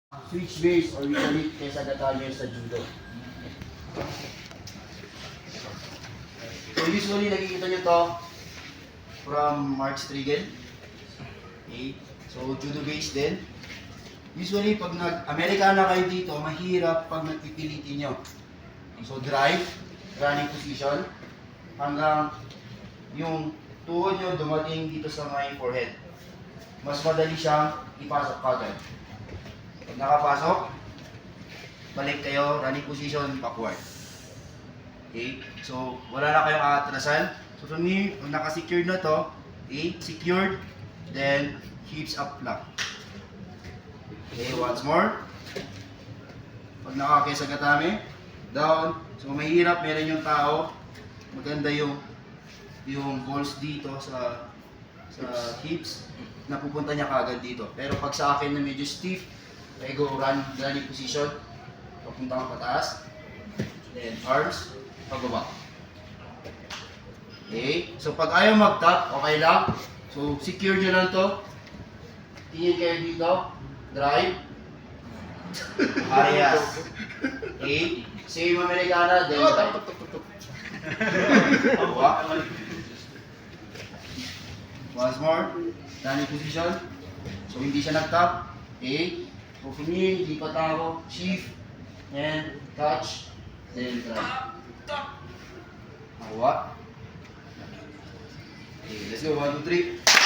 switch base or usually kaysa gatan nyo sa judo. So usually nakikita nyo to from Mark Strigan. Okay. So judo base din. Usually pag nag-Amerikana kayo dito, mahirap pag nagpipilitin nyo. So drive, running position, hanggang yung tuhod nyo dumating dito sa may forehead. Mas madali siyang ipasok kagad. Pag nakapasok, balik kayo, running position, backward. Okay? So, wala na kayong aatrasan. So, from here, pag naka-secured na to, okay, secured, then hips up lang. Okay, once more. Pag nakakaya sa gatame, down. So, mahirap, meron yung tao. Maganda yung balls dito sa hips, napupunta niya kagad dito. Pero pag sa akin na medyo stiff, I go running position, papunta kang pataas, then arms, pababa. Okay, so pag ayaw mag-tap, okay lang. So secure nyo lang to. Tingin kayo dito, drive, parehas. Okay, same Americana, then drive. Pababa. Once more, running position. So hindi siya nag-tap. Okay. So for me, lipat ako, shift, and touch, then drive. Nakuha. Okay, let's go. 1, 2, 3.